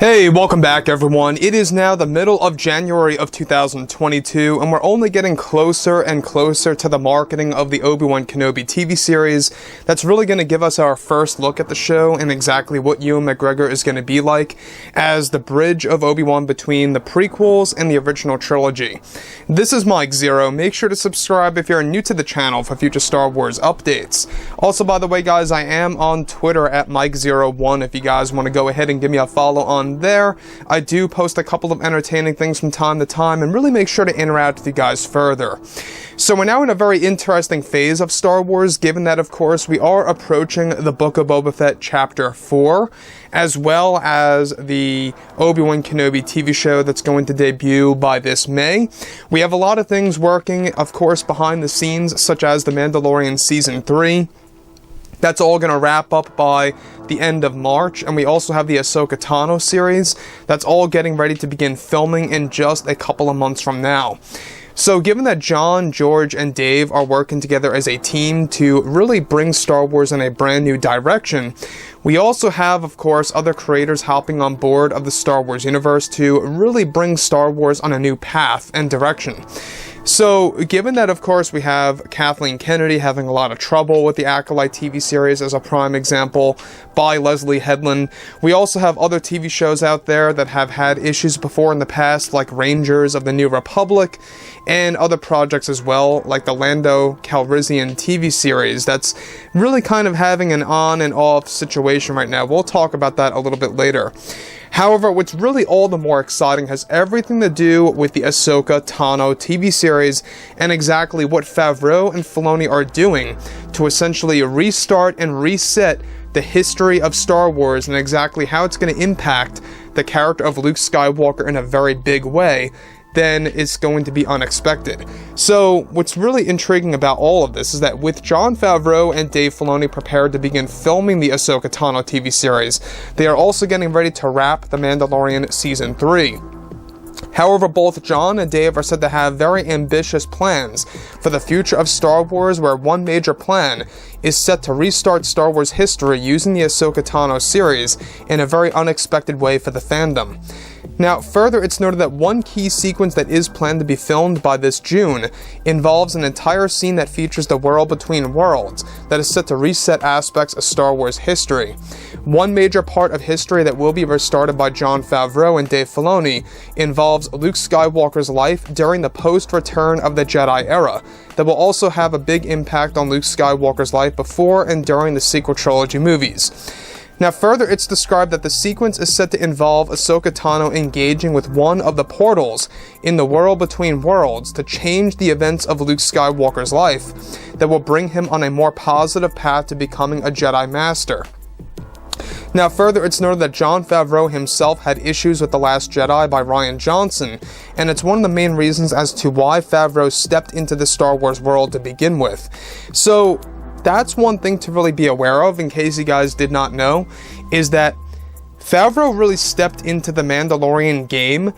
Hey, welcome back everyone. It is now the middle of January of 2022, and we're only getting closer and closer to the marketing of the Obi-Wan Kenobi TV series. That's really going to give us our first look at the show and exactly what Ewan McGregor is going to be like as the bridge of Obi-Wan between the prequels and the original trilogy. This is Mike Zero. Make sure to subscribe if you're new to the channel for future Star Wars updates. Also, by the way, guys, I am on Twitter at Mike01 if you guys want to go ahead and give me a follow on there. I do post a couple of entertaining things from time to time and really make sure to interact with you guys further. So we're now in a very interesting phase of Star Wars, given that, of course, we are approaching the Book of Boba Fett Chapter 4, as well as the Obi-Wan Kenobi TV show that's going to debut by this May. We have a lot of things working, of course, behind the scenes, such as The Mandalorian Season 3. That's all going to wrap up by the end of March, and we also have the Ahsoka Tano series. That's all getting ready to begin filming in just a couple of months from now. So given that John, George, and Dave are working together as a team to really bring Star Wars in a brand new direction, we also have, of course, other creators hopping on board of the Star Wars universe to really bring Star Wars on a new path and direction. So, given that, of course, we have Kathleen Kennedy having a lot of trouble with the Acolyte TV series as a prime example by Leslie Headland, we also have other TV shows out there that have had issues before in the past, like Rangers of the New Republic, and other projects as well, like the Lando Calrissian TV series that's really kind of having an on and off situation right now. We'll talk about that a little bit later. However, what's really all the more exciting has everything to do with the Ahsoka Tano TV series and exactly what Favreau and Filoni are doing to essentially restart and reset the history of Star Wars and exactly how it's going to impact the character of Luke Skywalker in a very big way. Then it's going to be unexpected. So what's really intriguing about all of this is that with Jon Favreau and Dave Filoni prepared to begin filming the Ahsoka Tano TV series, they are also getting ready to wrap The Mandalorian Season 3. However, both John and Dave are said to have very ambitious plans for the future of Star Wars, where one major plan is set to restart Star Wars history using the Ahsoka Tano series in a very unexpected way for the fandom. Now, further, it's noted that one key sequence that is planned to be filmed by this June involves an entire scene that features the world between worlds that is set to reset aspects of Star Wars history. One major part of history that will be restarted by Jon Favreau and Dave Filoni involves Luke Skywalker's life during the post-Return of the Jedi era that will also have a big impact on Luke Skywalker's life before and during the sequel trilogy movies. Now, further, it's described that the sequence is set to involve Ahsoka Tano engaging with one of the portals in the world between worlds to change the events of Luke Skywalker's life that will bring him on a more positive path to becoming a Jedi Master. Now, further, it's noted that Jon Favreau himself had issues with The Last Jedi by Rian Johnson, and it's one of the main reasons as to why Favreau stepped into the Star Wars world to begin with. So, that's one thing to really be aware of, in case you guys did not know, is that Favreau really stepped into the Mandalorian game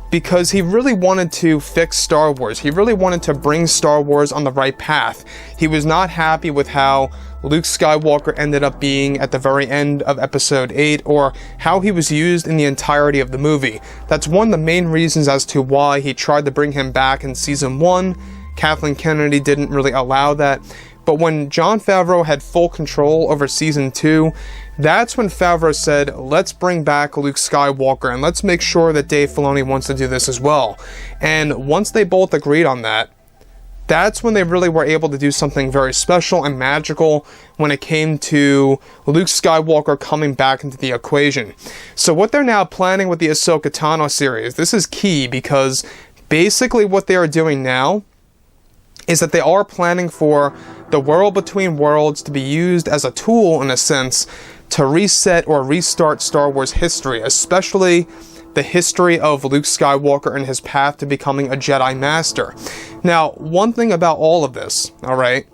because he really wanted to fix Star Wars. He really wanted to bring Star Wars on the right path. He was not happy with how Luke Skywalker ended up being at the very end of Episode 8, or how he was used in the entirety of the movie. That's one of the main reasons as to why he tried to bring him back in Season 1. Kathleen Kennedy didn't really allow that. But when Jon Favreau had full control over Season 2, that's when Favreau said, let's bring back Luke Skywalker and let's make sure that Dave Filoni wants to do this as well. And once they both agreed on that, that's when they really were able to do something very special and magical when it came to Luke Skywalker coming back into the equation. So what they're now planning with the Ahsoka Tano series, this is key because basically what they are doing now is that they are planning for the world between worlds to be used as a tool, in a sense, to reset or restart Star Wars history, especially the history of Luke Skywalker and his path to becoming a Jedi Master. Now, one thing about all of this, alright,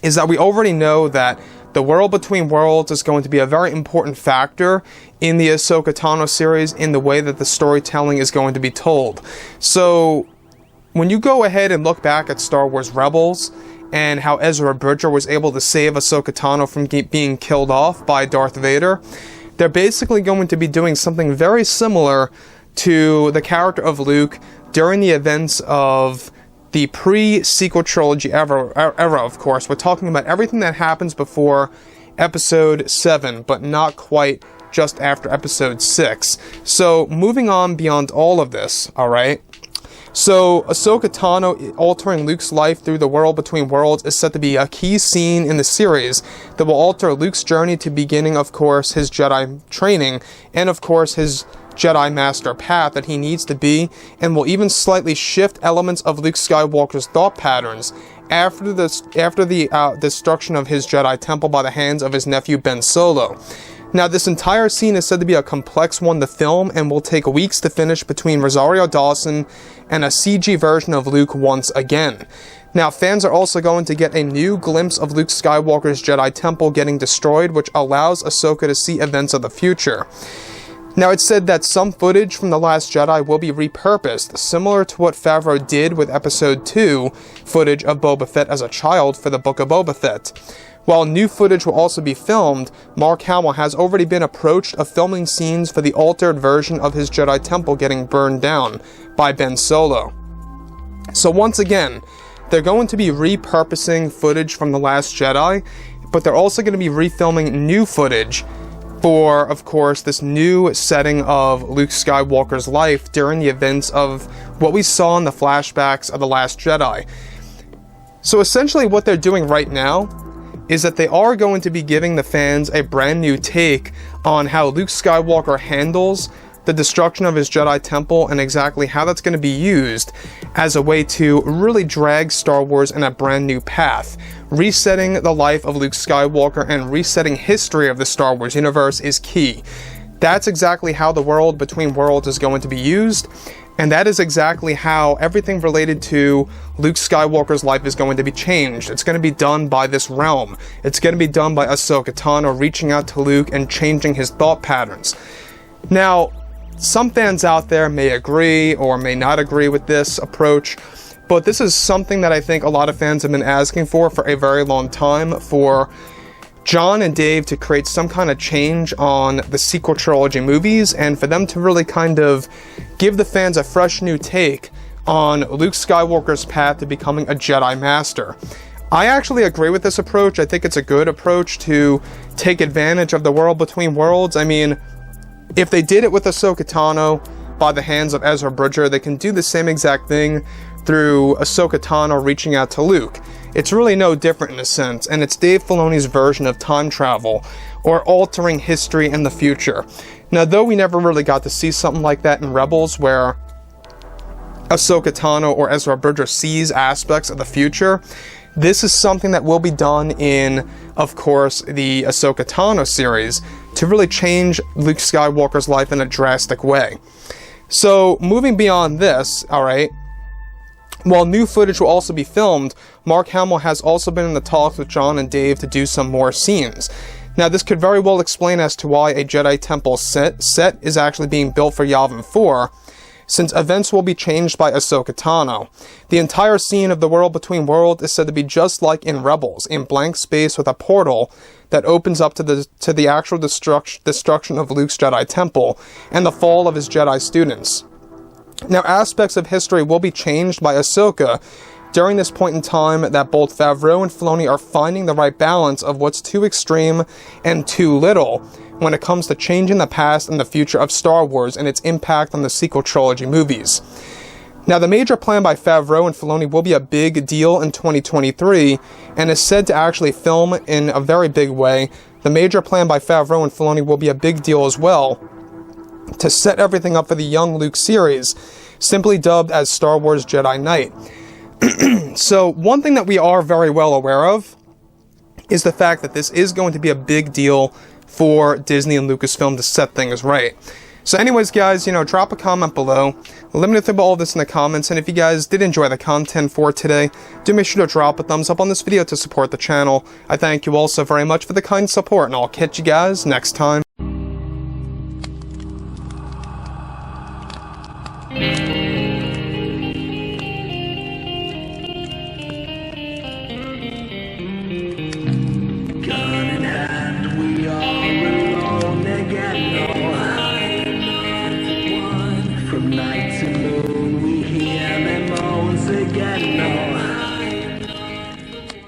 is that we already know that the world between worlds is going to be a very important factor in the Ahsoka Tano series in the way that the storytelling is going to be told. So, when you go ahead and look back at Star Wars Rebels and how Ezra Bridger was able to save Ahsoka Tano from being killed off by Darth Vader, they're basically going to be doing something very similar to the character of Luke during the events of the pre-sequel trilogy era, of course. We're talking about everything that happens before episode 7, but not quite just after episode 6. So, moving on beyond all of this, alright? So, Ahsoka Tano altering Luke's life through the world between worlds is set to be a key scene in the series that will alter Luke's journey to beginning, of course, his Jedi training, and of course, his Jedi Master path that he needs to be, and will even slightly shift elements of Luke Skywalker's thought patterns after the destruction of his Jedi Temple by the hands of his nephew Ben Solo. Now, this entire scene is said to be a complex one to film and will take weeks to finish between Rosario Dawson and a CG version of Luke once again. Now, fans are also going to get a new glimpse of Luke Skywalker's Jedi Temple getting destroyed, which allows Ahsoka to see events of the future. Now, it's said that some footage from The Last Jedi will be repurposed, similar to what Favreau did with Episode 2 footage of Boba Fett as a child for the Book of Boba Fett. While new footage will also be filmed, Mark Hamill has already been approached of filming scenes for the altered version of his Jedi Temple getting burned down by Ben Solo. So once again, they're going to be repurposing footage from The Last Jedi, but they're also going to be refilming new footage for, of course, this new setting of Luke Skywalker's life during the events of what we saw in the flashbacks of The Last Jedi. So essentially what they're doing right now is that they are going to be giving the fans a brand new take on how Luke Skywalker handles the destruction of his Jedi Temple and exactly how that's going to be used as a way to really drag Star Wars in a brand new path. Resetting the life of Luke Skywalker and resetting history of the Star Wars universe is key. That's exactly how the world between worlds is going to be used, and that is exactly how everything related to Luke Skywalker's life is going to be changed. It's going to be done by this realm. It's going to be done by Ahsoka Tano reaching out to Luke and changing his thought patterns. Now, some fans out there may agree or may not agree with this approach, but this is something that I think a lot of fans have been asking for a very long time, for John and Dave to create some kind of change on the sequel trilogy movies, and for them to really kind of give the fans a fresh new take on Luke Skywalker's path to becoming a Jedi Master. I actually agree with this approach. I think it's a good approach to take advantage of the world between worlds. I mean, if they did it with Ahsoka Tano by the hands of Ezra Bridger, they can do the same exact thing through Ahsoka Tano reaching out to Luke. It's really no different in a sense, and it's Dave Filoni's version of time travel, or altering history in the future. Now, though we never really got to see something like that in Rebels, where Ahsoka Tano or Ezra Bridger sees aspects of the future, this is something that will be done in, of course, the Ahsoka Tano series to really change Luke Skywalker's life in a drastic way. So, moving beyond this, alright, while new footage will also be filmed, Mark Hamill has also been in the talks with John and Dave to do some more scenes. Now, this could very well explain as to why a Jedi Temple set is actually being built for Yavin 4, since events will be changed by Ahsoka Tano. The entire scene of the world between worlds is said to be just like in Rebels, in blank space with a portal that opens up to the actual destruction of Luke's Jedi Temple and the fall of his Jedi students. Now, aspects of history will be changed by Ahsoka during this point in time that both Favreau and Filoni are finding the right balance of what's too extreme and too little when it comes to changing the past and the future of Star Wars and its impact on the sequel trilogy movies. Now, the major plan by Favreau and Filoni will be a big deal in 2023 and is said to actually film in a very big way. The major plan by Favreau and Filoni will be a big deal as well to set everything up for the Young Luke series, simply dubbed as Star Wars Jedi Knight. So, one thing that we are very well aware of is the fact that this is going to be a big deal for Disney and Lucasfilm to set things right. So anyways, guys, drop a comment below. Let me know about all this in the comments, and if you guys did enjoy the content for today, do make sure to drop a thumbs up on this video to support the channel. I thank you all so very much for the kind support, and I'll catch you guys next time.